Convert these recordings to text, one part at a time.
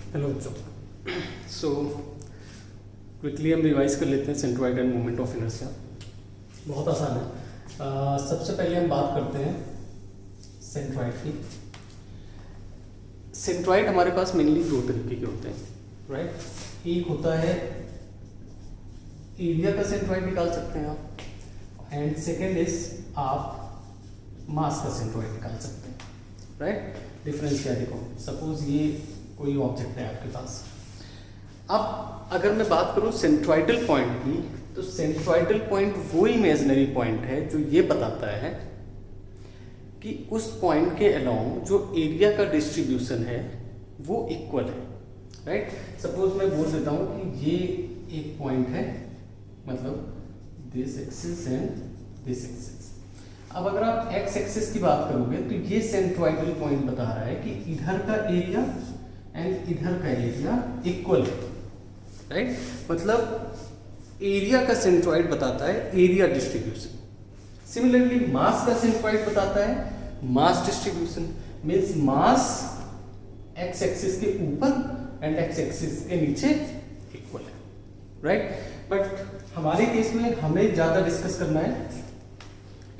Hello बच्चों। So quickly हम revise कर लेते हैं centroid and moment of inertia. बहुत आसान है। सबसे पहले हम बात करते हैं सेंट्रोइड की। सेंट्रोइड हमारे पास मेनली दो तरीके के होते हैं, राइट। एक होता है एरिया का सेंट्रोइड निकाल सकते हैं आप, एंड सेकेंड इज आप मास का सेंट्रोइड निकाल सकते हैं, राइट। डिफरेंस क्या है देखो, सपोज ये कोई ऑब्जेक्ट है आपके पास। अब अगर मैं बात करूं सेंट्रोइडल पॉइंट की, तो सेंट्रोइडल पॉइंट वो इमेजिनरी पॉइंट है जो ये बताता है कि उस पॉइंट के अलोंग जो एरिया का डिस्ट्रीब्यूशन है वो इक्वल है, राइट। सपोज मैं बोल देता हूं कि ये एक पॉइंट है, मतलब this axis and this axis. अब अगर आप एक्स एक्सिस की बात करोगे तो ये सेंट्रोइडल पॉइंट बता रहा है कि इधर का एरिया एंड इधर का एरिया इक्वल है, राइट। मतलब एरिया का सेंट्रोइड बताता है एरिया डिस्ट्रीब्यूशन। सिमिलरली मास का सेंट्रोइड बताता है मास डिस्ट्रीब्यूशन, मींस मास एक्स एक्सिस के ऊपर एंड एक्स एक्सिस के नीचे इक्वल है, राइट। बट हमारे केस में हमें ज्यादा डिस्कस करना है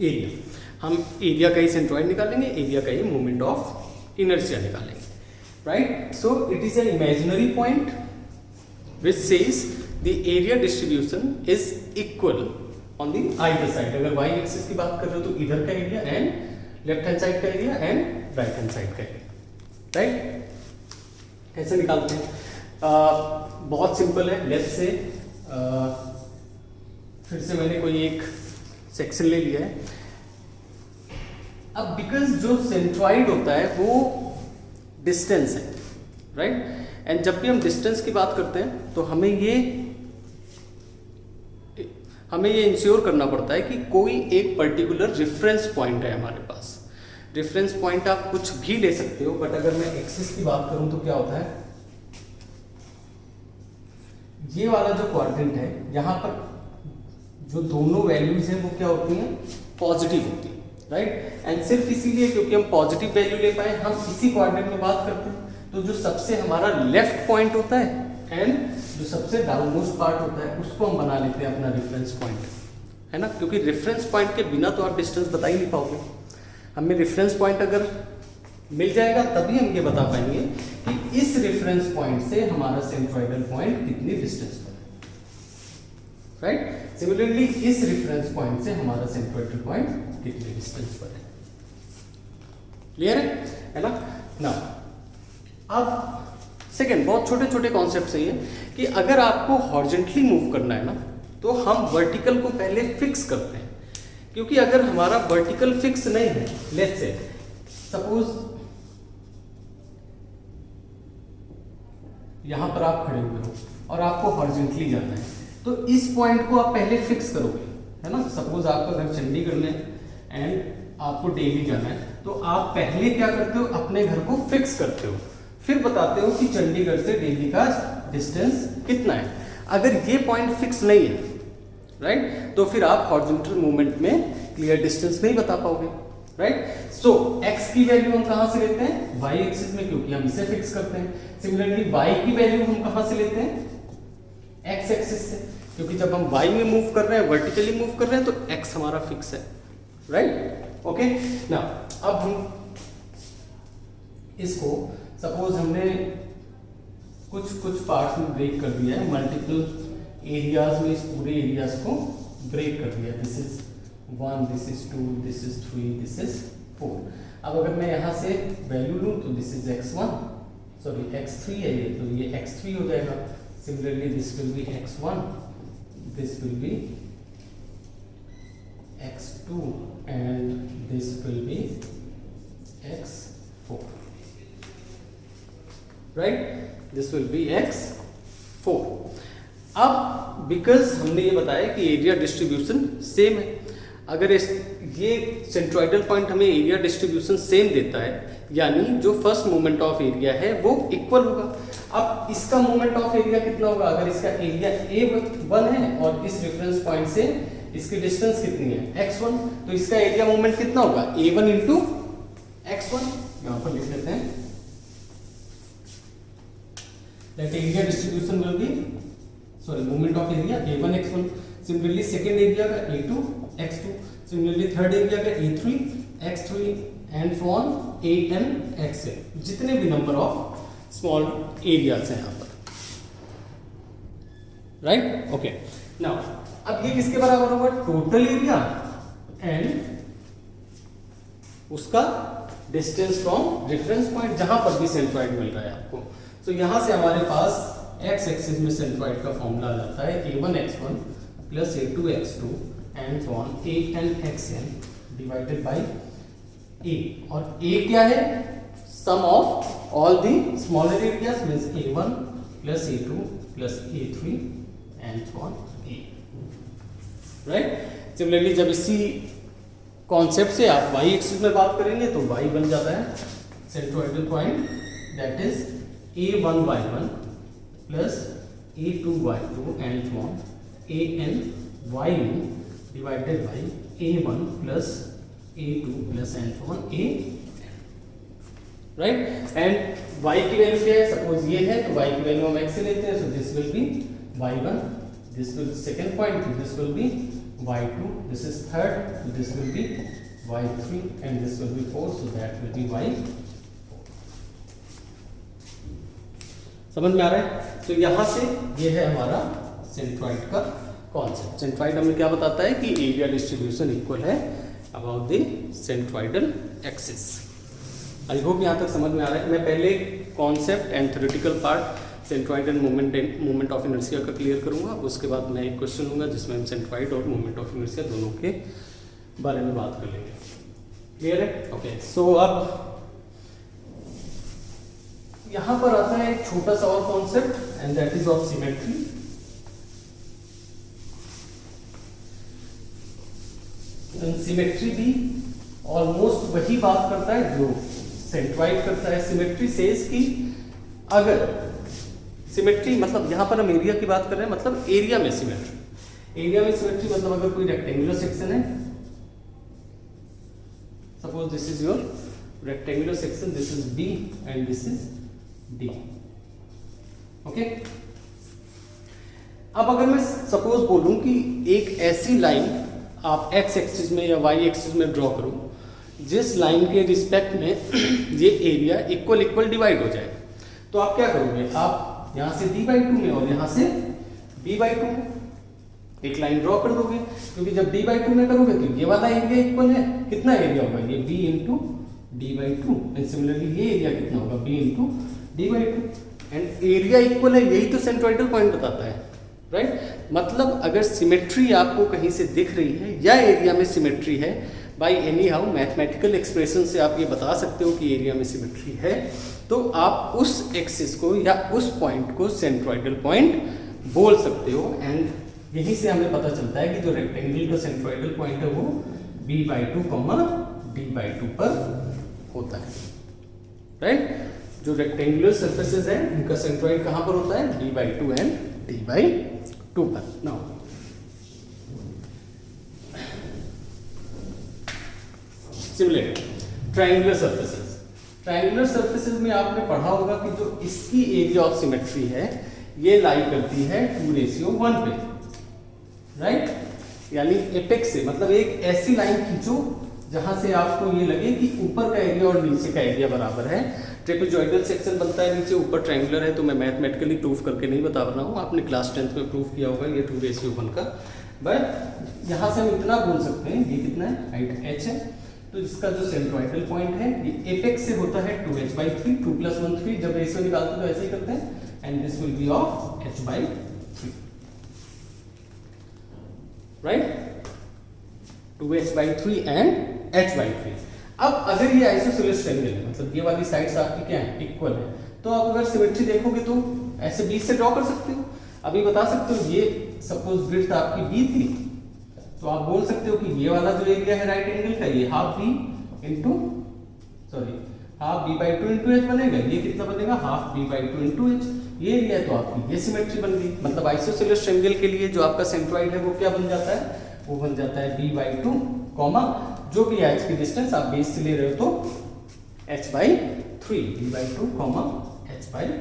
एरिया। हम एरिया का ही सेंट्रोइड निकालेंगे, एरिया का ही मोमेंट ऑफ इनर्शिया निकालेंगे, right. So it is an imaginary point which says the area distribution is equal on the either side। अगर y एक्सिस की बात कर रहे हो तो इधर का area and left hand side का area and right hand side का एरिया, राइट। कैसे निकालते हैं? बहुत सिंपल है। लेफ्ट से फिर से मैंने कोई एक सेक्शन ले लिया है। अब बिकॉज जो सेंट्रोइड होता है वो डिस्टेंस है, राइट। एंड जब भी हम डिस्टेंस की बात करते हैं तो हमें ये इंश्योर करना पड़ता है कि कोई एक पर्टिकुलर रेफरेंस पॉइंट है हमारे पास। रेफरेंस पॉइंट आप कुछ भी ले सकते हो, बट अगर मैं एक्सिस की बात करूं तो क्या होता है, ये वाला जो क्वाड्रेंट है यहां पर जो दोनों वैल्यूज हैं वो क्या होती हैं, पॉजिटिव होती है, राइट। एंड सिर्फ इसीलिए क्योंकि हम पॉजिटिव वैल्यू ले पाए हम इसी क्वाड्रेंट में बात करते हैं। तो जो सबसे हमारा लेफ्ट पॉइंट होता है एंड जो सबसे डाउनमोस्ट पार्ट होता है उसको हम बना लेते हैं अपना रेफरेंस पॉइंट, है ना। क्योंकि रेफरेंस पॉइंट के बिना तो आप डिस्टेंस बता ही नहीं पाओगे। हमें रेफरेंस पॉइंट अगर मिल जाएगा तभी हम ये बता पाएंगे कि इस रेफरेंस पॉइंट से हमारा सेंट्रोइडल पॉइंट कितनी डिस्टेंस पर है, राइट। सिमिलरली इस रेफरेंस पॉइंट से हमारा सेंट्रोइडल पॉइंट कितनी डिस्टेंस पर है। क्लियर है ना। नाउ अब सेकेंड बहुत छोटे छोटे कॉन्सेप्ट है ये कि अगर आपको हॉरिजॉन्टली मूव करना है ना तो हम वर्टिकल को पहले फिक्स करते हैं, क्योंकि अगर हमारा वर्टिकल फिक्स नहीं है, लेट्स से सपोज यहां पर आप खड़े हुए हो और आपको हॉरिजॉन्टली जाना है, तो इस पॉइंट को आप पहले फिक्स करोगे, है ना। सपोज आपका घर चंडीगढ़ में एंड आपको डेली जाना है, तो आप पहले क्या करते हो, अपने घर को फिक्स करते हो, फिर बताते हो कि चंडीगढ़ से दिल्ली का डिस्टेंस कितना है। अगर ये पॉइंट फिक्स नहीं है, राइट, तो फिर आप हॉरिजॉन्टल मूवमेंट में क्लियर डिस्टेंस नहीं बता पाओगे, राइट। सो x की वैल्यू हम कहां से लेते हैं, y एक्सिस में, क्योंकि हम इसे फिक्स करते हैं। सिमिलरली y की वैल्यू हम कहां से लेते हैं, x एक्सिस से, क्योंकि जब हम y में मूव कर रहे हैं, वर्टिकली मूव कर रहे हैं, तो x हमारा फिक्स है, राइट। ओके ना। अब हम इसको सपोज हमने कुछ पार्ट्स में ब्रेक कर दिया है, मल्टीपल एरियाज में इस पूरे एरियाज को ब्रेक कर दिया। This is 1, this is 2, this is 3, this is 4। अब अगर मैं यहां से वैल्यू लूं तो this is x1, sorry x3 है ये, तो ये x3 हो जाएगा। Similarly this will be x1, this will be x2 and this will be x4, right. This will be x4। अब बिकॉज हमने ये बताया कि एरिया डिस्ट्रीब्यूशन सेम है, अगर ये सेंट्रोइडल पॉइंट हमें एरिया डिस्ट्रीब्यूशन सेम देता है, यानी जो फर्स्ट मोमेंट ऑफ एरिया है वो इक्वल होगा। अब इसका मोमेंट ऑफ एरिया कितना होगा, अगर इसका एरिया a1 है और इस रेफरेंस पॉइंट से इसकी डिस्टेंस कितनी है, x1, तो इसका एरिया मोमेंट कितना होगा, a1 इंटू x1। यहां पर लिख लेते हैं that area distribution will be moment of area A1 x1, similarly second area का A2 x2, similarly third area का A3 x3 and so on An xn, जितने भी नंबर ऑफ स्मॉल एरियाज हैं यहाँ पर, राइट। ओके, नाउ अब ये किसके बराबर होगा? टोटल एरिया एंड उसका डिस्टेंस फ्रॉम रेफरेंस पॉइंट जहां पर भी सेंट्रॉइड मिल रहा है आपको। तो यहां से हमारे पास एक्स एक्सिस में सेंट्रॉइड का फॉर्मूला आ जाता है a1 x1 plus a2 x2 and so on an xn divided by a, और a क्या है? Sum of all the smaller areas means a1 plus a2 plus a3 and so on a, right. Similarly जब इसी concept से आप y axis में बात करेंगे तो y बन जाता है centroidal point, that is a1 y1 plus a2 y2 and so on an yu divided by a1 plus a2 plus and so on a, right. And y की वैल्यू क्या है? सपोज ये है तो y की वैल्यू हम x से लेते हैं, so this will be y1, this will second point, this will be y2, this is third, so this will be y3 and this will be 4, so that will be y। समझ में आ रहा है? तो यहां से ये है हमारा सेंट्रॉइड का कॉन्सेप्ट। सेंट्रॉइड हमें क्या बताता है कि एरिया डिस्ट्रीब्यूशन इक्वल है about the centroidal axis. I hope यहां तक समझ में आ रहा है। मैं पहले concept and theoretical part centroid and moment of inertia का क्लियर करूंगा, उसके बाद मैं एक क्वेश्चन लूंगा जिसमें हम सेंट्रॉइड और मोमेंट ऑफ इनर्शिया दोनों के बारे में बात कर लेंगे। क्लियर है? ओके, सो अब यहां पर आता है एक छोटा सा और concept and that is of symmetry. Symmetry भी ऑलमोस्ट वही बात करता है जो सेंट्रॉइड करता है। सिमेट्री सेज कि अगर सिमेट्री मतलब यहां पर हम एरिया की बात कर रहे हैं, मतलब एरिया में सिमेट्री। एरिया में सिमेट्री मतलब अगर कोई रेक्टेंगुलर सेक्शन है, suppose this is your rectangular section, this is B and this is D, okay. अब अगर मैं सपोज बोलूं कि एक ऐसी लाइन आप x एक्सिस में या y एक्सिस में ड्रॉ करूं जिस लाइन के रिस्पेक्ट में ये एरिया इक्वल इक्वल डिवाइड हो जाए, तो आप क्या करोगे? आप यहां से d/2 में और यहां से b/2 में एक लाइन ड्रॉ कर दोगे, क्योंकि जब d/2 में करोगे तो ये वाला एरिया इक्वल है, कितना एरिया होगा? ये b into d/2 and similarly ये एरिया कितना होगा? b into d/2 and area equal है, यही तो सेंट्रॉइडल पॉइंट बताता है, राइट। मतलब अगर सिमेट्री आपको कहीं से दिख रही है या एरिया में सिमेट्री है, by any how mathematical expression से आप ये बता सकते हो कि एरिया में सिमेट्री है, तो आप उस एक्सिस को या उस पॉइंट को सेंट्रॉइडल पॉइंट बोल सकते हो। एंड यहीं से हमें पता चलता है कि जो रेक्टेंगल का सेंट्रॉइडल पॉइंट है वो b/2, d/2 पर होता है, राइट। जो रेक्टेंगुलर सर्फेसेस हैं उनका सेंट्रॉइड कहां पर होता है? b/2 एंड d/2 पर। Now similarly triangular surfaces, triangular surfaces में आपने पढ़ा होगा कि जो इसकी एरिया ऑफ सिमेट्री है ये लाई करती है 2:1 पे, राइट। यानी एपेक्स से मतलब एक ऐसी लाइन खींचो जहां से आपको ये लगे कि ऊपर का एरिया और नीचे का एरिया बराबर है। ट्रेपेजॉइडल सेक्शन बनता है नीचे, ऊपर ट्रायंगुलर है, तो मैं मैथमेटिकली प्रूफ करके नहीं बता रहा हूँ, आपने क्लास 10th में प्रूफ किया होगा ये 2:1 का। बट यहाँ से हम इतना बोल सकते हैं, ये कितना है? हाइट h है, तो इसका जो सेंट्रॉइडल पॉइंट है ये एपेक्स से होता है 2h/3, 2 + 1 3, जब रेशियो निकालते हैं तो ऐसे ही करते हैं, and this will be of h/3, right. 2h/3 and h/3। अब अगर ये आइसोसेलेस ट्रायंगल है, मतलब ये वाली साइड्स आपकी क्या है? इक्वल है, तो आप अगर सिमेट्री देखोगे तो ऐसे बीच से ड्रॉ कर सकते हो। अभी बता सकते हो ये सपोज विड्थ आपकी b थी, तो आप बोल सकते हो कि ये वाला जो एरिया है राइट एंगल का, ये हाफ b/2 इंटू h बनेगा। ये कितना बनेगा? Half b/2 into h। ये एरिया तो आपकी ये सिमेट्री बन गई। मतलब आइसोसेलेस ट्रायंगल के लिए जो आपका सेंट्रॉइड है वो क्या बन जाता है? वो बन जाता है b/2, जो भी h की डिस्टेंस आप बेस से ले रहे हो तो h/3, b/2, h/3।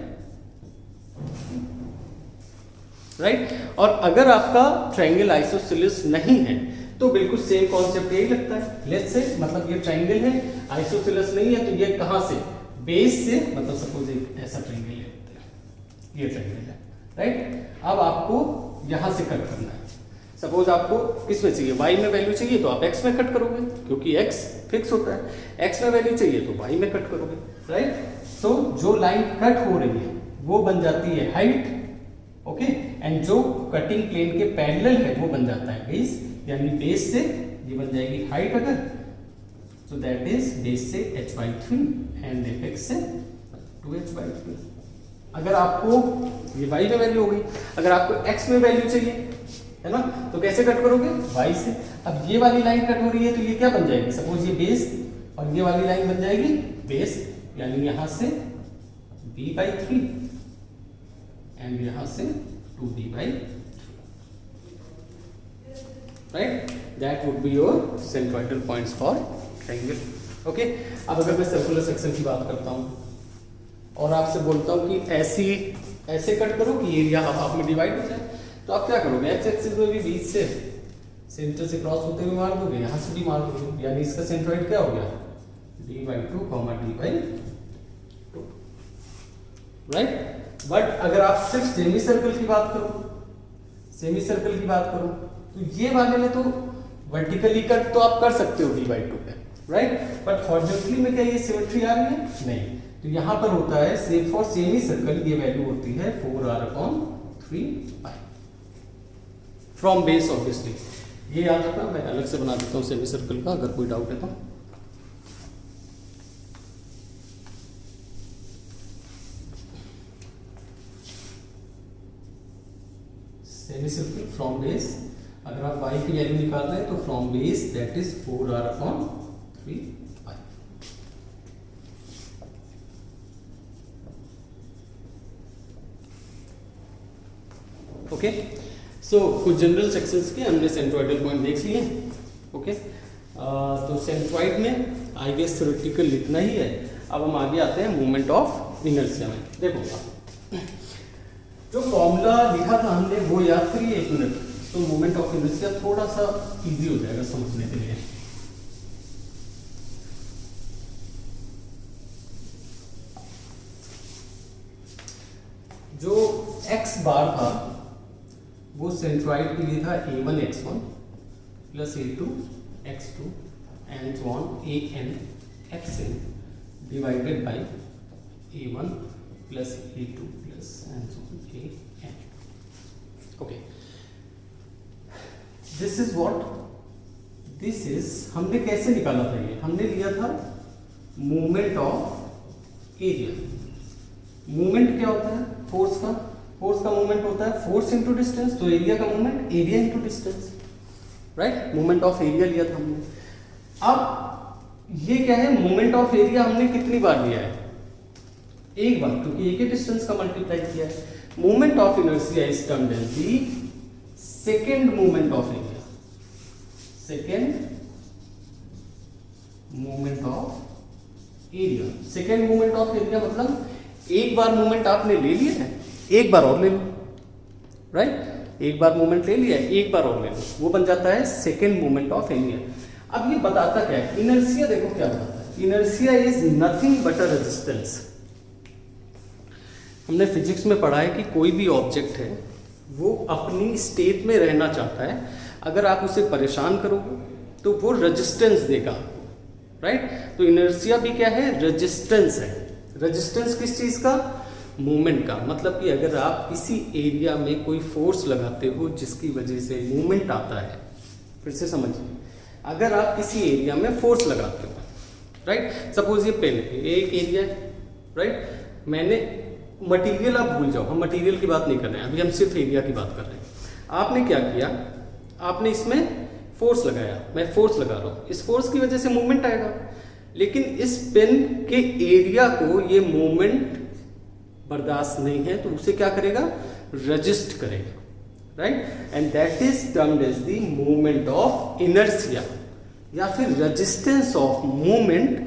राइट। और अगर आपका ट्रायंगल आइसोसेलेस नहीं है तो बिल्कुल सेम कॉन्सेप्ट यही लगता है। लेट्स से मतलब ये ट्रायंगल है, आइसोसेलेस नहीं है, तो ये कहाँ से, बेस से, मतलब सपोज एक ऐसा ट्रायंगल लेते हैं, ये ट्रायंगल है, राइट। अब आपको यहाँ से कट करना है। सपोज आपको किस में चाहिए, y में वैल्यू चाहिए तो आप x में कट करोगे, क्योंकि x फिक्स होता है। x में वैल्यू चाहिए तो y में कट करोगे, राइट। तो जो लाइन कट हो रही है वो बन जाती है हाइट, ओके, एंड जो कटिंग प्लेन के पैरेलल है वो बन जाता है बेस, यानी बेस से ये बन जाएगी हाइट अगर, तो दैट इज बेस से h/3 एंड एपेक्स से 2h/3। अगर आपको ये y में वैल्यू हो गई, अगर आपको x में वैल्यू चाहिए है ना, तो कैसे कट करोगे, y से। अब ये वाली लाइन कट हो रही है तो ये क्या बन जाएगी, सपोज ये बेस और ये वाली लाइन बन जाएगी बेस, यानी यहां से b/3 एंड यहां से 2b/3, right. That would be your centroidal points for triangle, okay. अब अगर मैं सर्कुलर सेक्शन की बात करता हूं और आपसे बोलता हूं कि ऐसे कट करो कि एरिया हाफ में डिवाइड हो जाए, तो आप क्या करोगे, एक्स एक्सिस में भी बीच से सेंटर से क्रॉस होते हुए मार दोगे, यहां से भी मार दोगे, यानी इसका सेंट्रोइड क्या हो गया, d/2, d/2, राइट। बट अगर आप सिर्फ सेमी सर्कल की बात करो, तो ये वाले में तो वर्टिकली कट तो आप कर सकते हो d/2 पे, राइट। बट हॉरिजॉन्टली में क्या ये सिमेट्री आ रही है, नहीं। तो यहां पर होता है सेम फॉर सेमी सर्कल, ये वैल्यू होती है 4r/3π फ्रॉम बेस, ऑब्वियसली ये याद रखना। मैं अलग से बना देता हूँ सेमी सर्कल का, अगर कोई डाउट है तो। सेमी सर्कल फ्रॉम बेस, अगर आप y की वैल्यू निकाल रहे हैं तो from base that is 4r/3π। Okay, so कुछ जनरल सेक्शंस के हमने सेंट्रोइडल पॉइंट देख लिए, ओके। तो सेंट्रोइड में आई गेस थ्योरेटिकल इतना ही है। अब हम आगे आते हैं मोमेंट ऑफ इनर्शिया में। देखो जो फॉर्मूला लिखा था हमने वो याद करिए एक मिनट, तो मोमेंट ऑफ इनर्शिया थोड़ा सा इजी हो जाएगा समझने के लिए। जो x बार था वो सेंट्रोइड के लिए था a1 x1 plus a2 x2 and so on an xn divided bye a1 plus a2 plus and so on an, okay. This is what, this is, हमने कैसे निकाला था ये, हमने लिया था मोमेंट ऑफ एरिया। मोमेंट क्या होता है, फोर्स का मोमेंट होता है फोर्स इंटू डिस्टेंस, तो एरिया का moment area into distance, right. Moment of area लिया था हमने। अब ये क्या है, मोमेंट ऑफ एरिया हमने कितनी बार लिया है, एक बार, क्योंकि एक ही डिस्टेंस का मल्टीप्लाई किया है। Moment of inertia is termed as the second moment of area, second moment of area. Second moment of area मतलब एक बार मोमेंट आपने ले लिया है, एक बार और ले लो, राइट। एक बार मोमेंट ले लिया है, एक बार और ले लो, वो बन जाता है सेकेंड मोमेंट ऑफ एरिया। अब ये बताता क्या है, इनर्शिया देखो क्या बताता है, inertia is nothing but a resistance. हमने फिजिक्स में पढ़ा है कि कोई भी ऑब्जेक्ट है वो अपनी स्टेट में रहना चाहता है, अगर आप उसे परेशान करोगे तो वो रेजिस्टेंस देगा, राइट। तो इनर्शिया भी क्या है, रेजिस्टेंस है। रेजिस्टेंस किस चीज का, मूवमेंट का। मतलब कि अगर आप किसी एरिया में कोई फोर्स लगाते हो जिसकी वजह से मूवमेंट आता है, फिर से समझिए, अगर आप किसी एरिया में फोर्स लगाते हो, राइट, सपोज ये पेन है, ये एक एरिया है, राइट। मैंने मटेरियल, आप भूल जाओ, हम मटेरियल की बात नहीं कर रहे हैं, अभी हम सिर्फ एरिया की बात कर रहे हैं। आपने क्या किया, आपने इसमें फोर्स लगाया, मैं फोर्स लगा रहा हूँ, इस फोर्स की वजह से मूवमेंट आएगा, लेकिन इस पेन के एरिया को ये मूवमेंट बर्दाश्त नहीं है, तो उसे क्या करेगा, रजिस्ट करेगा, right. And that is termed as the movement of inertia, या फिर resistance of movement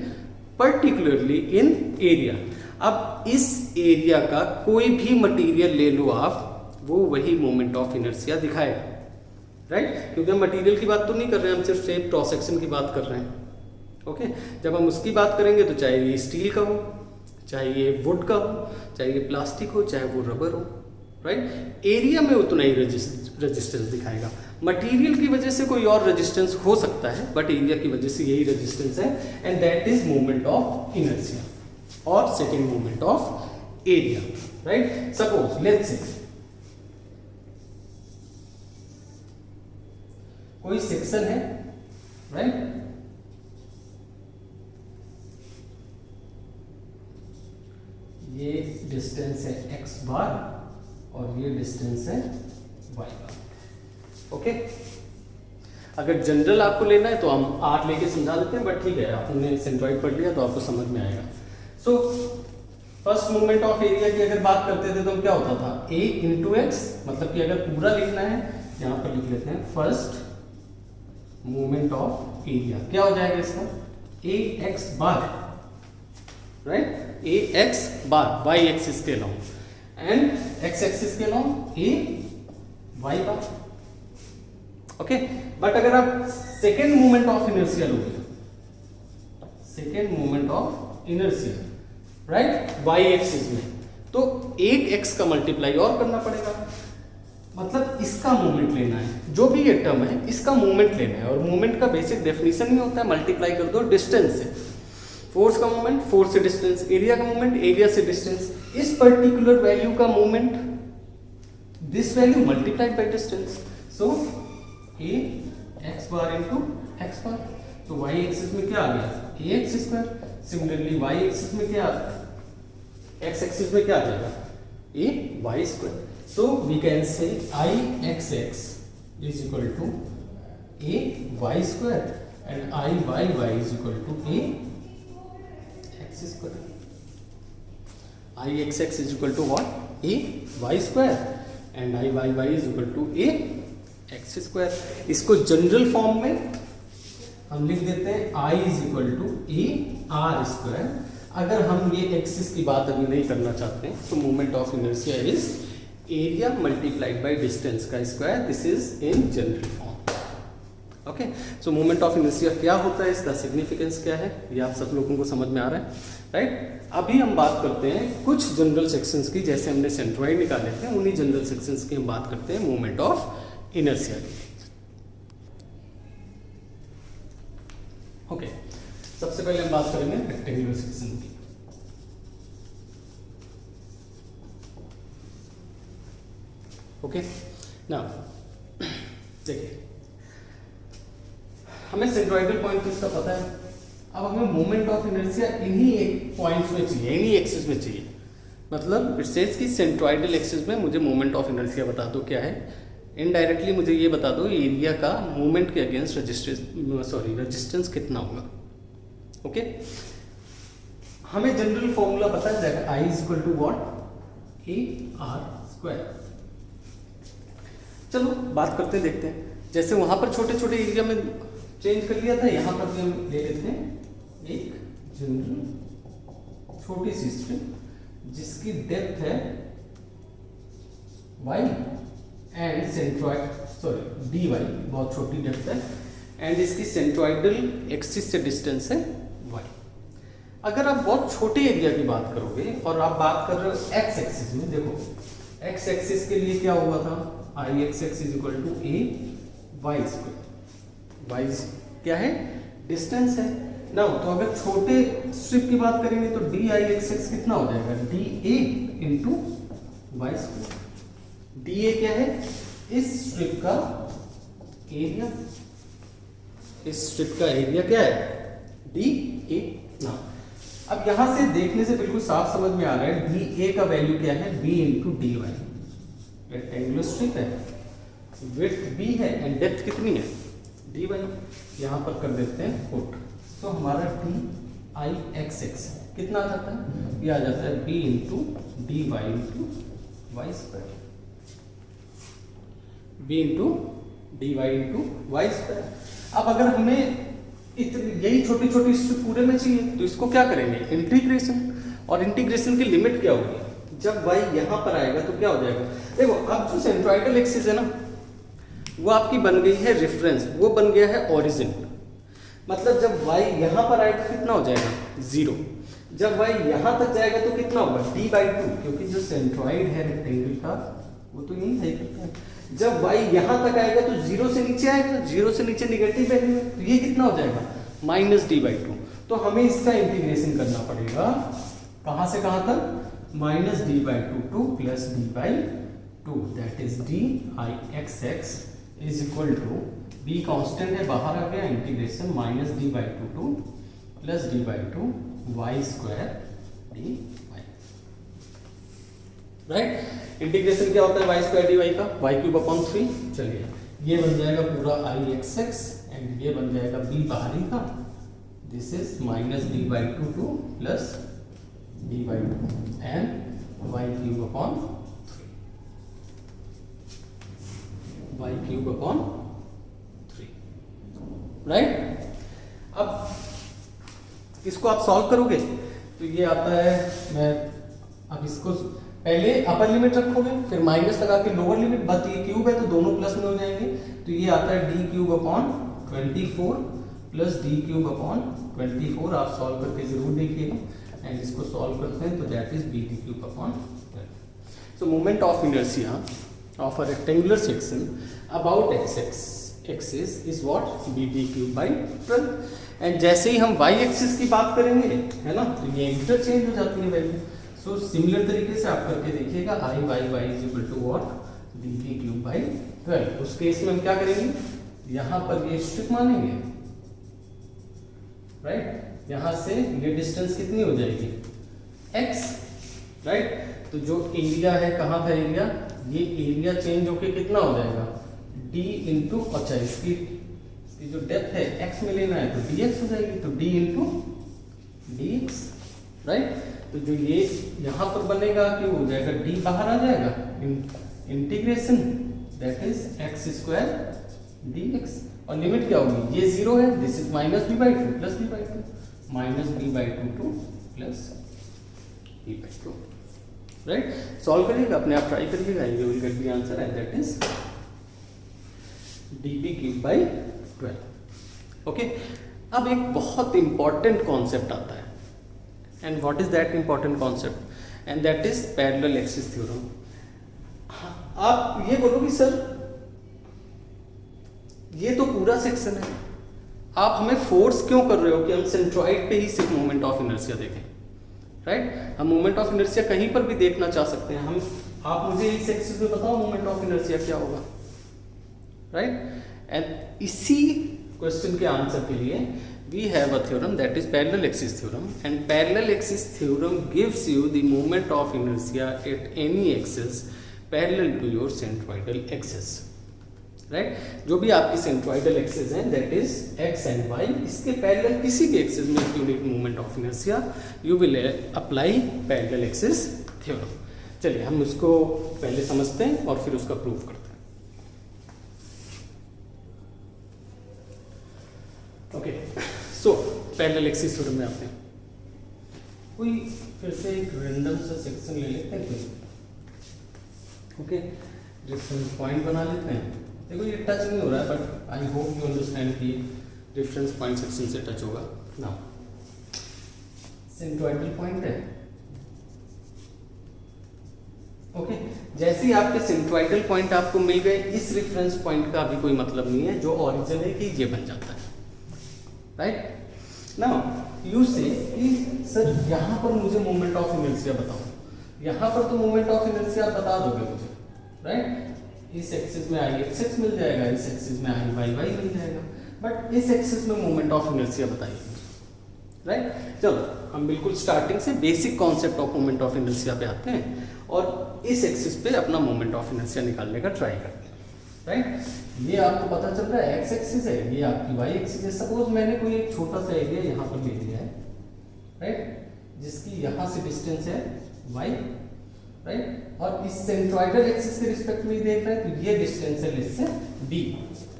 particularly in area. अब इस एरिया का कोई भी मटेरियल ले लो आप, वो वही मोमेंट ऑफ इनर्शिया दिखाएगा, राइट? क्योंकि हम मटेरियल की बात तो नहीं कर रहे हैं, हम सिर्फ शेप क्रॉस सेक्शन की बात कर रहे हैं। ओके, जब हम उसकी बात करेंगे तो चाहे ये स्टील का हो, चाहे ये वुड का हो, चाहे ये प्लास्टिक हो, चाहे वो रबर हो, राइट? एरिया में उतना ही रेजिस्टेंस दिखाएगा। मटेरियल की वजह से कोई और रेजिस्टेंस हो सकता है, बट एरिया की वजह से यही रेजिस्टेंस है, and that is moment of inertia और second moment of area, right? Suppose let's say कोई सेक्शन है, राइट? ये डिस्टेंस है x बार और ये डिस्टेंस है y बार। ओके, अगर जनरल आपको लेना है तो हम r लेके समझा देते हैं, बट ठीक है, आपने सेंट्रॉइड पढ़ लिया तो आपको समझ में आएगा। So first moment of area की अगर बात करते थे तो क्या होता था, a इंटू एक्स, मतलब कि अगर पूरा लिखना है यहां पर लिख लेते हैं फर्स्ट मोमेंट ऑफ एरिया, क्या हो जाएगा इसका, a x bar, right? a x bar y axis के अलॉन्ग, एंड x एक्सिस के along a y bar. Okay, but अगर आप सेकेंड मोमेंट ऑफ इनर्शिया लोगे, second moment of inertia, right, y axis में, तो एक x का multiply और करना पड़ेगा, मतलब इसका मोमेंट लेना है, जो भी ये टर्म है इसका मोमेंट लेना है। और मोमेंट का बेसिक डेफिनेशन ही होता है मल्टीप्लाई कर दो डिस्टेंस से। फोर्स का मोमेंट फोर्स से डिस्टेंस, एरिया का मोमेंट एरिया से डिस्टेंस, इस पर्टिकुलर वैल्यू का moment this value multiplied by distance, so a x bar into x बार। तो y एक्सिस में क्या आ गया, a x square. Similarly y axis में क्या, x एक्सिस में क्या आ जाएगा, a y square. So we can say I x x is equal to a y square and I y y is equal to a x square. I x x is equal to what? a y square and I y y is equal to a x square। इसको general form में हम लिख देते हैं I is equal to a r square। अगर हम ये axis की बात अभी नहीं करना चाहते हैं तो moment of inertia is area multiplied by distance का square, this is in general form. Okay, so moment of inertia क्या होता है, इसका सिग्निफिकेंस क्या है, ये आप सब लोगों को समझ में आ रहा है, राइट? अभी हम बात करते हैं कुछ जनरल सेक्शंस की, जैसे हमने सेंट्रॉइड निकाले थे, उन्हीं जनरल सेक्शंस की हम बात करते हैं मोमेंट ऑफ इनर्शिया की। ओके, सबसे पहले हम बात करेंगे रेक्टेंगुलर सेक्शन की। ओके, नाउ देखिए, हमें सेंट्रॉइडल पॉइंट किसका पता है, अब हमें मोमेंट ऑफ इनर्शिया इन्हीं एक पॉइंट्स में चाहिए, इन्हीं एक्सिस में चाहिए। मतलब इट सेज कि सेंट्रॉइडल एक्सिस में मुझे मोमेंट ऑफ इनर्शिया बता दो क्या है, इनडायरेक्टली मुझे ये बता दो एरिया का मूवमेंट के अगेंस्ट रेजिस्टेंस कितना होगा। ओके, हमें जनरल फॉर्मूला पता है जाएगा, I is equal to what, a r square. चलो बात करते देखते हैं, जैसे वहां पर छोटे छोटे एरिया में चेंज कर लिया था, यहाँ पर भी हम ले लेते हैं एक जनरल छोटी सी स्ट्रिप जिसकी डेप्थ है y एंड सेंट्रॉइड dy, बहुत छोटी डेप्थ है, एंड इसकी सेंट्रॉइडल एक्सिस से डिस्टेंस है y। अगर आप बहुत छोटे एरिया की बात करोगे और आप बात कर रहे हो x एक्सिस में, देखो x एक्सिस के लिए क्या हुआ था, I x x is equal to a y square, y क्या है, डिस्टेंस है ना। तो अगर छोटे स्ट्रिप की बात करेंगे तो डी आई एक्स एक्स कितना हो जाएगा, d a into y square. D a क्या है, इस स्ट्रिप का एरिया, इस स्ट्रिप का एरिया क्या है, डी ए ना। अब यहां से देखने से बिल्कुल साफ समझ में आ रहा है, डी ए का वैल्यू क्या है, b into d y. Rectangular strip है, विड्थ बी है एंड डेप्थ कितनी है, डी वाई। यहां पर कर देते हैं पुट, तो हमारा डी आई एक्स एक्स कितना आ जाता है, ये आ जाता है b into d y into y square, b into d y into y square. अब अगर हमें यही छोटी छोटी स्ट्रिप पूरे में चाहिए तो इसको क्या करेंगे, इंटीग्रेशन। और इंटीग्रेशन की लिमिट क्या होगी, जब y यहाँ पर आएगा तो क्या हो जाएगा, देखो अब जो सेंट्रोइडल एक्सिस है ना वो आपकी बन गई है रेफरेंस, वो बन गया है ओरिजिन। मतलब जब y यहाँ पर आएगा तो कितना हो जाएगा 0, जब y यहाँ तक जाएगा तो कितना होगा d/2, क्योंकि जो सेंट्रॉइड है रेक्टेंगल का वो तो यही है करता है। जब y यहाँ तक आएगा तो 0 से नीचे आएगा, 0 से नीचे निगेटिव वैल्यू है तो ये कितना हो जाएगा -d/2। तो हमें इसका इंटीग्रेशन करना पड़ेगा कहाँ से कहाँ तक, -d/2 to +d/2, that is dIXX is equal to, b constant है बाहर आ गया, integration -d/2 to +d/2 y² dy, right. Integration क्या होता है y² dy का, y³/3। चलिए ये बन जाएगा पूरा IXX एंड ये बन जाएगा b बाहरी का, this is -d/2 to +d/2 and y³/3, right. अब इसको आप सॉल्व करोगे तो ये आता है, मैं अब इसको पहले अपर लिमिट रखोगे फिर माइनस लगा के लोअर लिमिट, बात ये क्यूब है तो दोनों प्लस में हो जाएंगे, तो ये आता है d³ + d³/24, आप सॉल्व करके जरूर देखिएगा एंड इसको सॉल्व करते हैं तो that is bd³/12। So moment of inertia of a rectangular section about axis is what bd³/12। And जैसे ही हम y एक्सिस की बात करेंगे है ना तो ये इंटरचेंज हो जाती है वैल्यू। सो सिमिलर तरीके से आप करके देखिएगा I is equal to what bd³/12। उस केस में हम क्या करेंगे, यहाँ पर ये स्ट्रिप मानेंगे, राइट। यहाँ से ये डिस्टेंस कितनी हो जाएगी x, राइट। तो जो एरिया है कहाँ था एरिया, ये एरिया चेंज होके कितना हो जाएगा d इंटू, अच्छा इसकी जो डेप्थ है x में लेना है तो dx हो जाएगी, तो d इंटू dx, राइट। तो जो ये यहाँ पर बनेगा कि हो जाएगा d बाहर आ जाएगा, integration that is x² dx, और लिमिट क्या होगी, ये 0 है, this is -b/2 +b/2, -b/2 to +b/2, right. Solve करिएगा, अपने आप ट्राई करिएगा, you will get the answer and that is db³/12। Okay, अब एक बहुत इंपॉर्टेंट कॉन्सेप्ट आता है, and what is that important concept, and that is parallel axis theorem. आप ये बोलो कि सर ये तो पूरा सेक्शन है, आप हमें फोर्स क्यों कर रहे हो कि हम सेंट्रॉइड पे ही सिर्फ मोमेंट ऑफ इनर्शिया देखें, राइट। हम मोमेंट ऑफ इनर्शिया कहीं पर भी देखना चाह सकते हैं, हम आप मुझे इस एक्सिस में बताओ मोमेंट ऑफ इनर्शिया क्या होगा, राइट। एंड इसी क्वेश्चन के आंसर के लिए we have a theorem that is parallel axis theorem, and parallel axis theorem gives you the moment of inertia at any axis parallel to your centroidal axis, right। जो भी आपकी centroidal axis है that is x and y, इसके parallel किसी भी axis में you need moment of inertia, you will apply parallel axis theorem। चलिए हम उसको पहले समझते हैं और फिर उसका प्रूफ करते हैं। Okay, so parallel axis theorem में आपने कोई फिर से एक रैंडम सा सेक्शन ले लेते हैं कोई, ओके, रेफरेंस पॉइंट बना लेते हैं। देखो ये टच नहीं हो रहा है but I hope you understand कि रेफरेंस पॉइंट सेक्शन से टच होगा ना। सेंट्रोइडल पॉइंट है, ओके। जैसे ही आपके सेंट्रोइडल पॉइंट आपको मिल गए, इस रेफरेंस पॉइंट का भी कोई मतलब नहीं है, जो ओरिजिन है कि ये बन जाता है, राइट। नाउ यू से कि सर यहाँ पर मुझे मोमेंट ऑफ इनर्शिया बताओ, यहाँ पर तो मोमेंट ऑफ इनर्शिया आप बता दोगे मुझे, राइट। इस एक्सिस में IXX मिल जाएगा, इस एक्सिस में IYY मिल जाएगा, बट इस एक्सिस में मोमेंट ऑफ इनर्शिया बताइए, राइट। चलो हम बिल्कुल स्टार्टिंग से basic concept of moment of inertia पे आते हैं और इस एक्सिस पे अपना मोमेंट ऑफ इनर्शिया निकालने का ट्राई करते हैं, राइट। ये आपको पता चल रहा है x एक्सिस है, ये आपकी y एक्सिस है। सपोज मैंने कोई एक छोटा सा एरिया यहाँ पर ले लिया है, राइट, जिसकी यहाँ से डिस्टेंस है y, राइट, और इस सेंट्रोइडल एक्सिस के रिस्पेक्ट में देख रहे हैं तो ये डिस्टेंस है लेट्स से d,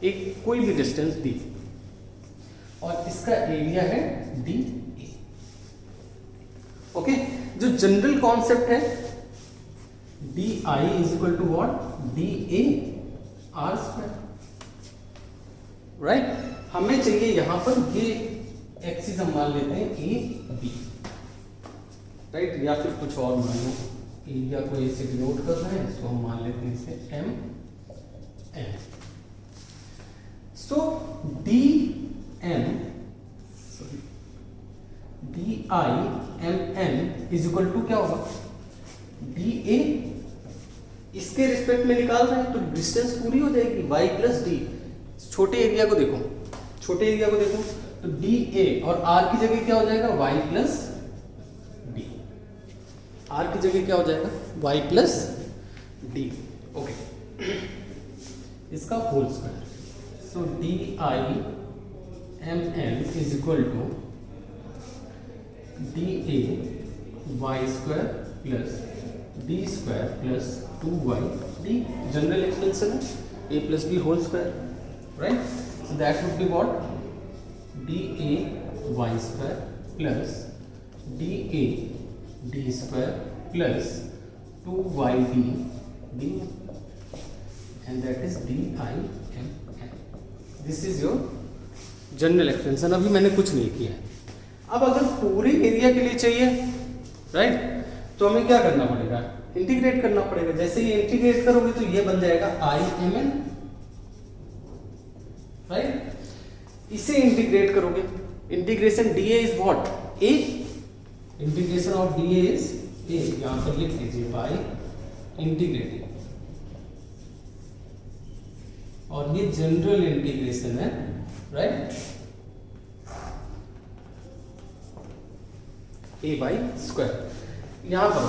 एक कोई भी डिस्टेंस d, और इसका एरिया है DA। ओके, जो जनरल कॉन्सेप्ट है d I is equal to what, d a r square, right. हमें चाहिए यहां पर ये एक्सिस हम मान लेते हैं ए बी, राइट, या फिर कुछ और मान लो, एरिया को ए से डिनोट करना है, इसको हम मान लेते हैं इसे m n. So d m sorry d I m n is equal to क्या होगा, डी ए, इसके रिस्पेक्ट में निकाल रहे हैं तो डिस्टेंस पूरी हो जाएगी y प्लस डी। छोटे एरिया को देखो, छोटे एरिया को देखो तो डी ए और r की जगह क्या हो जाएगा, y प्लस डी, r की जगह क्या हो जाएगा, y प्लस डी, ओके, इसका whole square. So d I m n is equal to d a y square plus d square plus 2y d, general expansion है, a plus b whole square, right. So that would be what, d a y square plus d a D square plus 2y d d, and that is d I m n. This is your general expansion. अभी मैंने कुछ नहीं किया है। अब अगर पूरे area के लिए चाहिए, राइट, तो हमें क्या करना पड़ेगा, इंटीग्रेट करना पड़ेगा। जैसे ये इंटीग्रेट करोगे तो ये बन जाएगा आई एम एन, राइट। इसे इंटीग्रेट करोगे, integration D A is what, A, integration of D A is a, यहां पर लिख लीजिए बाय इंटीग्रेटिंग, और ये जनरल इंटीग्रेशन है, राइट, ए बाई स्क्वायर। यहां पर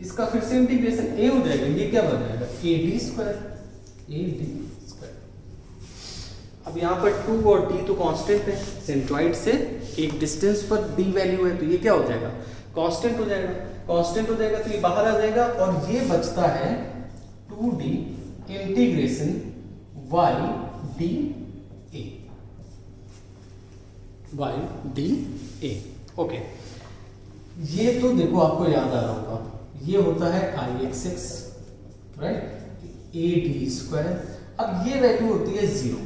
इसका फिर से इंटीग्रेशन ए हो जाएगा, ये क्या बन जाएगा, A D square, A D square. अब यहाँ पर 2 और d तो कांस्टेंट है, सेंट्रॉइड से एक डिस्टेंस पर d वैल्यू है, तो ये क्या हो जाएगा, कांस्टेंट हो जाएगा, कांस्टेंट हो जाएगा तो ये बाहर आ जाएगा, और ये बचता है 2d integration y d a, y d a, okay. ये तो देखो आपको याद आ रहा होगा, ये होता है I X X, right, A D square. अब ये वैल्यू होती है 0,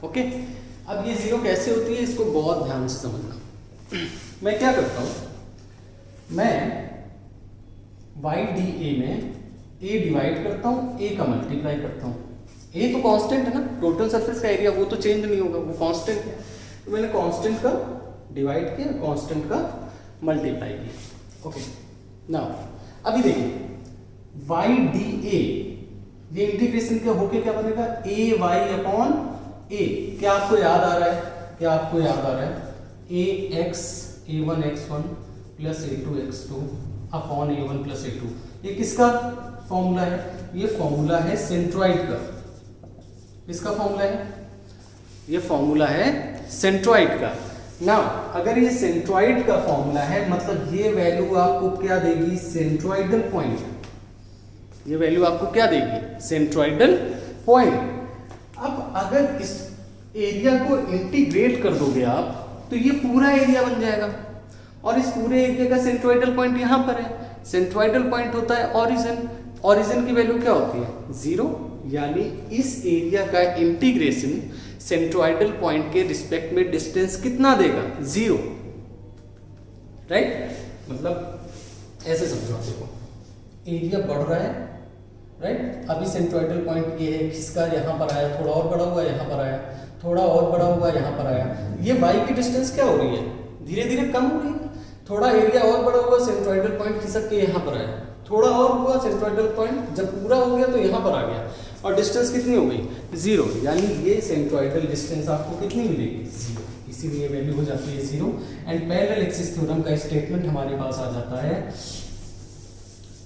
ओके। अब ये 0 कैसे होती है, इसको बहुत ध्यान से समझना। मैं क्या करता हूं, मैं वाई डी ए में ए डिवाइड करता हूं, ए का मल्टीप्लाई करता हूं। ए तो कांस्टेंट है ना, टोटल सरफेस का एरिया, वो तो चेंज नहीं होगा, वो कांस्टेंट है। तो मैंने कांस्टेंट का डिवाइड किया, कांस्टेंट का मल्टीप्लाई किया, ओके। नाउ अभी देखिए वाई डी ए, ये इंटीग्रेशन क्या होके क्या बनेगा, ए वाई अपॉन ए। क्या आपको याद आ रहा है, क्या आपको याद आ रहा है, A X A one X one plus A two X two upon A one plus A two. ये किसका फॉर्मूला है, ये फॉर्मूला है सेंट्रॉइड का। किसका फॉर्मूला है, ये फॉर्मूला है सेंट्रॉइड का। नाउ अगर ये सेंट्रॉइड का फॉर्मूला है, मतलब ये वैल्यू आपको क्या देगी, सेंट्रॉइडल पॉइंट। ये वैल्यू आपको क्या देगी, सेंट्रॉइडल पॉइंट। अब अगर इस एरिया को इंटीग्रेट कर दोगे आप, तो ये पूरा एरिया बन जाएगा, और इस पूरे एरिया का सेंट्रॉइडल पॉइंट यहाँ पर है। सेंट्रॉइडल पॉइंट होता है ओरिजिन, ओरिजिन की वैल्यू क्या होती है, 0, यानी इस एरिया का इंटीग्रेशन सेंट्रॉइडल पॉइंट के रिस्पेक्ट में डिस्टेंस कितना देगा, 0, राइट। मतलब ऐसे समझो, देखो एरिया बढ़ रहा है, राइट। अभी सेंट्रॉइडल पॉइंट ये है, किसका यहाँ पर आया, थोड़ा और बड़ा हुआ यहाँ पर आया, थोड़ा और बड़ा हुआ यहाँ पर आया। ये y की डिस्टेंस क्या हो रही है, धीरे धीरे कम हो रही है। थोड़ा एरिया और बड़ा हुआ, सेंट्रॉइडल पॉइंट खिसक के यहाँ पर आया, थोड़ा और हुआ, सेंट्रॉइडल पॉइंट जब पूरा हो गया तो यहाँ पर आ गया, और डिस्टेंस कितनी हो गई, 0, यानी ये सेंट्रॉइडल डिस्टेंस आपको कितनी मिलेगी, 0। इसीलिए वैल्यू हो जाती है 0। एंड पैरेलल एक्सिस थ्योरम का स्टेटमेंट हमारे पास आ जाता है,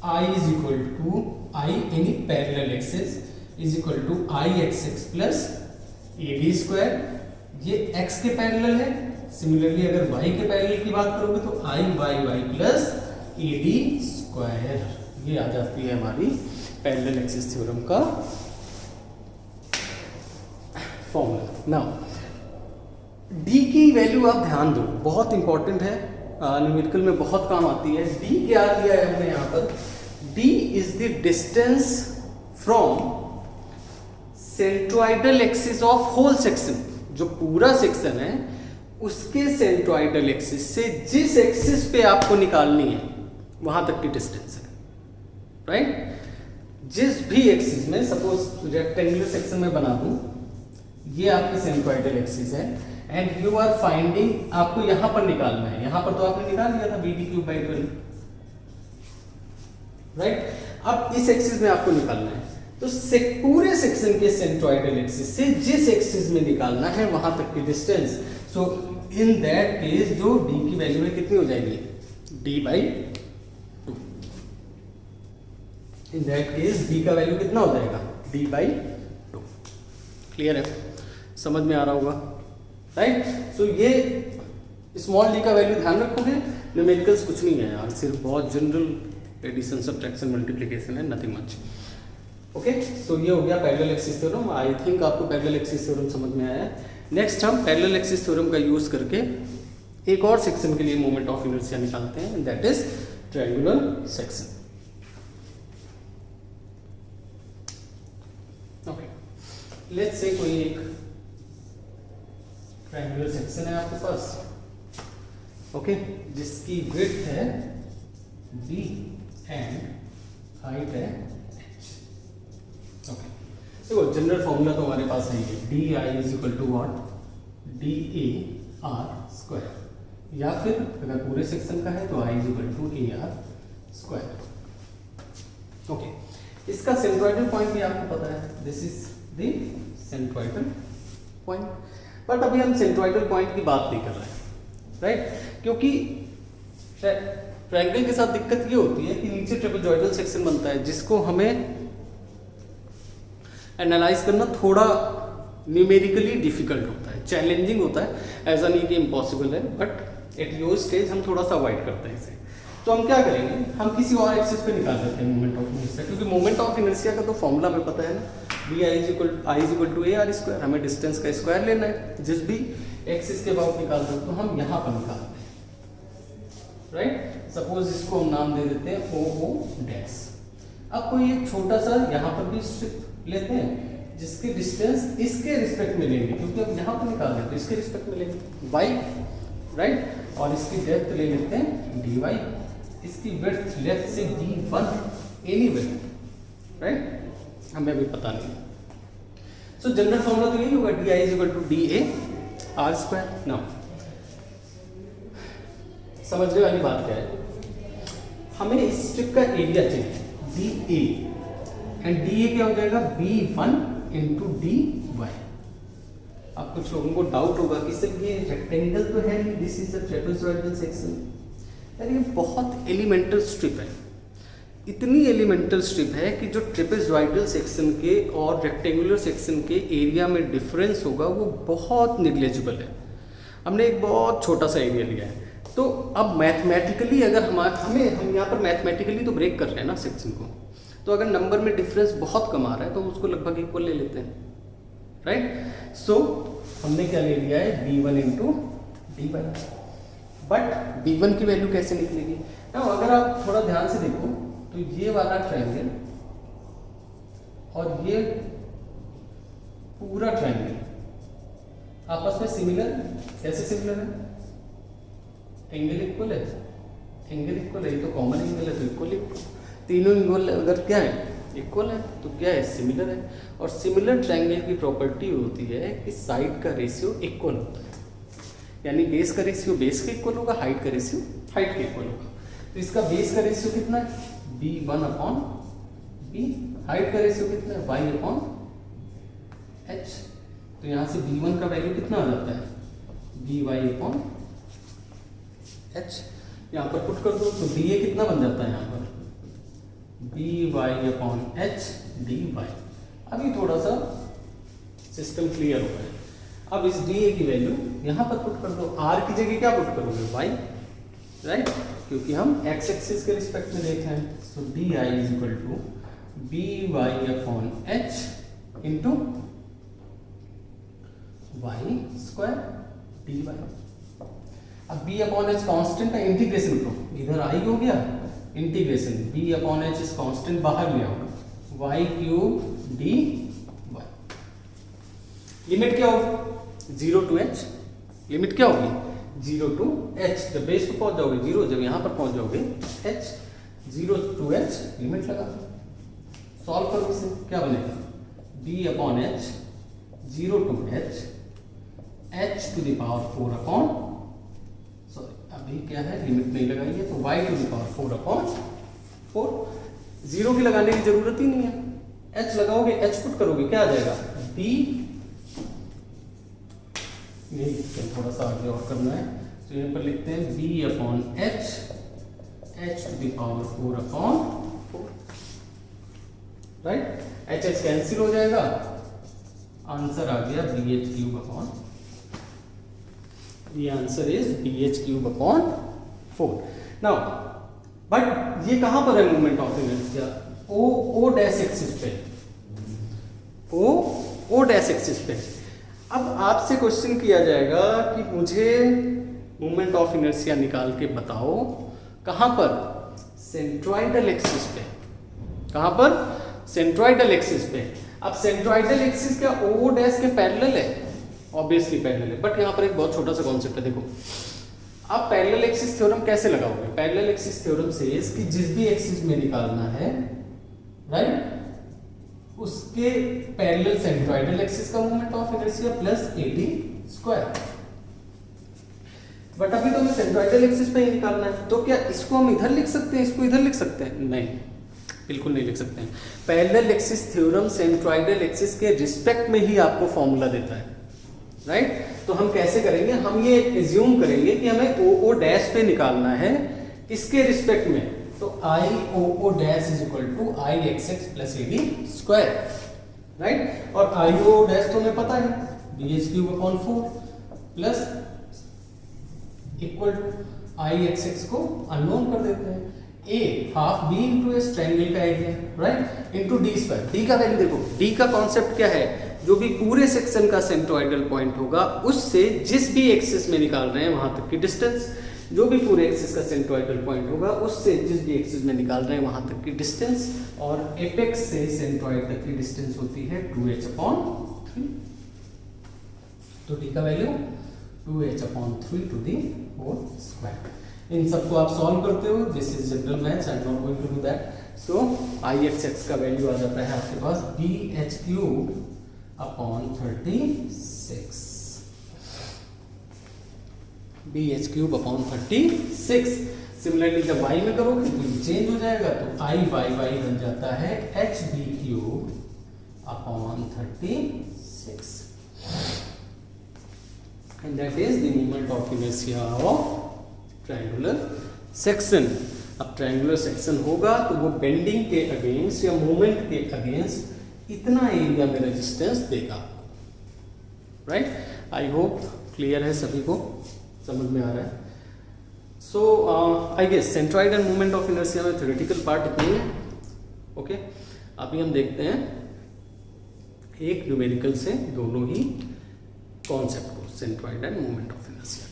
I is equal to I any parallel axis is equal to I x x plus a b square। ये x के पैरेलल है। सिमिलरली अगर y के पैरेलल की बात करोगे तो I y y plus a b square. ये आ जाती है हमारी पैरेलल एक्सिस थ्योरम का फॉर्मूला। नाउ d की वैल्यू आप ध्यान दो, बहुत इंपॉर्टेंट है, न्यूमेरिकल में बहुत काम आती है। d क्या दिया है हमने यहाँ पर, is the distance from centroidal axis of whole section, जो पूरा सेक्शन है उसके सेंट्रोइडल एक्सिस से जिस एक्सिस पे आपको निकालनी है वहां तक की डिस्टेंस है, राइट। जिस भी एक्सिस में, सपोज रेक्टेंगुलर सेक्शन में बना दूं, ये आपकी सेंट्रोइडल एक्सिस है एंड यू आर फाइंडिंग, आपको यहां पर निकालना है। यहां पर तो आपने निकाल लिया था BD³/12, राइट। अब इस एक्सिस में आपको निकालना है, तो पूरे सेक्शन के सेंट्रोइडल एक्सिस से जिस एक्सिस में निकालना है वहां तक की distance. So in that case जो d की वैल्यू है कितनी हो जाएगी, D/2। In that case d का वैल्यू कितना हो जाएगा, D/2। क्लियर है, समझ में आ रहा होगा, राइट। सो ये स्मॉल d का वैल्यू ध्यान रखोगे, न्यूमेरिकल्स कुछ नहीं है यार, सिर्फ बहुत जनरल एडिशन, सब्ट्रैक्शन, मल्टीप्लिकेशन है, नथिंग मच। ओके, सो ये हो गया parallel axis theorem. I think आपको पैरेलल एक्सिस थ्योरम समझ में आया है। नेक्स्ट हम पैरेलल एक्सिस थ्योरम का यूज करके एक और सेक्शन के लिए मोमेंट ऑफ इनर्शिया निकालते हैं, that is triangular section. Okay, let's say कोई एक ट्रायंगुलर सेक्शन है आपके पास, ओके, जिसकी विड्थ है b एंड हाइट है h। ओके, देखो जनरल फॉर्मूला तो हमारे पास है, DI is equal to what, DAR², या फिर अगर पूरे सेक्शन का है तो I is equal to AR²। Okay, इसका सेंट्रोइडल पॉइंट भी आपको पता है, this is the centroidal point. But अभी हम सेंट्रोइडल पॉइंट की बात नहीं कर रहे हैं, राइट, क्योंकि ट्रायंगल के साथ दिक्कत ये होती है कि नीचे ट्रेपेजॉइडल सेक्शन बनता है, जिसको हमें एनालाइज करना थोड़ा न्यूमेरिकली डिफिकल्ट होता है, चैलेंजिंग होता है। ऐसा नहीं कि इम्पॉसिबल है, बट एट योर स्टेज हम थोड़ा सा अवॉइड करते हैं इसे। तो हम क्या करेंगे, हम किसी और एक्सिस पे निकाल देते हैं मोमेंट ऑफ इनर्शिया, क्योंकि मोमेंट ऑफ इनर्शिया का तो फॉर्मूला हमें पता है ना, I is equal to AR²। हमें डिस्टेंस का स्क्वायर लेना है, जिस भी एक्सिस के अबाउट निकाल दो, तो हम यहाँ पर निकालते हैं, राइट। सपोज इसको हम नाम दे देते हैं OO'। अब कोई एक छोटा सा यहाँ पर भी स्ट्रिप लेते हैं, जिसकी डिस्टेंस इसके रिस्पेक्ट में लेंगे, क्योंकि अब यहाँ पर निकाल देते हैं, इसके रिस्पेक्ट में लेंगे y, राइट, और इसकी डेप्थ ले लेते हैं dy, इसकी विड्थ लेफ्ट से d1 एनी विड्थ, राइट, हमें अभी पता नहीं। सो जनरल फॉर्मूला तो यही होगा, DI is equal to DAR²। Now समझने वाली बात क्या है, हमें इस स्ट्रिप का एरिया चाहिए DA, एंड DA क्या हो जाएगा, B1 इंटू DY। अब कुछ लोगों को डाउट होगा कि सर ये रेक्टेंगल तो है नहीं, this is a trapezoidal section. यार ये बहुत एलिमेंटल स्ट्रिप है, इतनी एलिमेंटल स्ट्रिप है कि जो ट्रेपेजॉइडल सेक्शन के और रेक्टेंगुलर सेक्शन के एरिया में डिफरेंस होगा वो बहुत निग्लेजिबल है। हमने एक बहुत छोटा सा एरिया लिया है, तो अब मैथमेटिकली अगर हम यहाँ पर मैथमेटिकली तो ब्रेक कर रहे हैं ना सेक्शन को, तो अगर नंबर में डिफरेंस बहुत कम आ रहा है तो उसको लगभग इक्वल ले लेते हैं, राइट। सो हमने क्या ले लिया है, B1 into DY। But B1 की वैल्यू कैसे निकलेगी ना, अगर आप थोड़ा ध्यान से देखो तो ये वाला ट्रायंगल और ये पूरा ट्रायंगल आपस में सिमिलर, कैसे सिमिलर है, एंगल इक्वल है, एंगल इक्वल है, ये तो कॉमन एंगल है, तो इक्वल इक्वल, तीनों एंगल अगर क्या है, इक्वल है, तो क्या है, सिमिलर है। और सिमिलर ट्रायंगल की प्रॉपर्टी होती है कि साइड का रेशियो इक्वल होता है, यानी बेस का रेशियो बेस के इक्वल होगा, हाइट का रेशियो हाइट के इक्वल होगा। तो इसका बेस का रेशियो कितना है, B1/B, हाइट का रेशियो कितना है, Y/H। तो यहाँ से B1 का वैल्यू कितना आ जाता है, BY/H। यहाँ पर पुट कर दो तो DA कितना बन जाता है, यहाँ पर BY/H dy। अभी थोड़ा सा सिस्टम क्लियर हो गया है। अब इस DA की वैल्यू यहाँ पर पुट कर दो, R की जगह क्या पुट करोगे, Y, राइट, क्योंकि हम x एक्सिस के रिस्पेक्ट में देख रहे हैं। So DI is equal to BY/H into Y² dy। अब B/H कांस्टेंट का इंटीग्रेशन करो, इधर I हो गया integration b upon H is constant बाहर ले आओ y क्यूब dy। लिमिट क्या होगी 0 to h, लिमिट क्या होगी 0 to h। जब बेस पे पहुंच जाओगे 0, जब यहां पर पहुंच जाओगे h, 0 to h लिमिट लगा दो, सॉल्व करो इसे, क्या बनेगा b upon h 0 to h h to the power 4 upon, sorry अभी क्या है लिमिट नहीं लगाई है, तो y to the power 4 upon 4। 0 की लगाने की जरूरत ही नहीं है, h लगाओगे h पुट करोगे क्या आ जाएगा b, नहीं थोड़ा सा आगे और करना है, तो यहाँ पर लिखते हैं b upon h h to the power 4 upon 4, right. h h cancel हो जाएगा, आंसर आ गया b h cube upon, the answer is bh cube upon 4। now but ये कहां पर है moment of inertia, o dash axis पे, o dash axis पे। अब आपसे क्वेश्चन किया जाएगा कि मुझे मोमेंट ऑफ इनर्शिया निकाल के बताओ कहां पर, सेंट्रोइडल एक्सिस पे, कहां पर सेंट्रोइडल एक्सिस पे। अब सेंट्रोइडल एक्सिस क्या o डैश के पैरेलल है, ऑब्वियसली पैरेलल है, बट यहाँ पर एक बहुत छोटा सा कॉन्सेप्ट है, देखो आप पैरेलल एक्सिस थ्योरम कैसे लगाओगे। पैरेलल एक्सिस थ्योरम से कि जिस भी एक्सिस में निकालना है, राइट, उसके पैरेलल सेंट्रोइडल एक्सिस का moment of inertia plus AD square. But अभी तो हमें सेंट्रोइडल एक्सिस पे ही निकालना है, तो क्या इसको हम इधर लिख सकते हैं, इसको इधर लिख सकते हैं, नहीं बिल्कुल नहीं लिख सकते हैं। Parallel axis theorem centroidal axis के रिस्पेक्ट में ही आपको फॉर्मूला देता है, राइट। तो हम कैसे करेंगे, हम ये एज्यूम करेंगे कि हमें ओ डैश पे निकालना है इसके रिस्पेक्ट में, तो I O dash is equal to I X X plus AD square, right. और आई ओ डैश तो हमें पता है BH cube upon 4 plus equal to I X X को अननोन कर देते हैं, a half b into S triangle का area, right, into D square. D का वैल्यू देखो, डी का कॉन्सेप्ट क्या है, जो भी पूरे सेक्शन का सेंट्रोइडल पॉइंट होगा उससे जिस भी एक्सिस में निकाल रहे हैं वहां तक की डिस्टेंस, जो भी पूरे एक्सिस का सेंट्रोइडल पॉइंट होगा उससे जिस भी एक्सिस में निकाल रहे हैं वहां तक की डिस्टेंस, और एपेक्स से सेंट्रोइड तक की डिस्टेंस होती है 2h अपॉन 3। तो डी का value 2h upon 3 to the whole square. इन सबको आप सॉल्व करते हो, this is general maths, I am not going to do that. So I X X का वैल्यू आ जाता है आपके पास BH cube upon 36, BH cube upon 36। Similarly जब y में करोगे तो ये चेंज हो जाएगा, तो आई वाई बन जाता है HB cube upon 36, and that is the moment of inertia of triangular section. अब ट्रायंगुलर सेक्शन होगा तो वो बेंडिंग के अगेंस्ट या मोमेंट के अगेंस्ट इतना एरिया में रेजिस्टेंस देगा, राइट। आई होप क्लियर है, सभी को समझ में आ रहा है। So I guess centroid and moment of inertia में थ्योरेटिकल पार्ट इतनी है, ओके। अभी हम देखते हैं एक न्यूमेरिकल से दोनों ही कॉन्सेप्ट को, centroid and moment of inertia.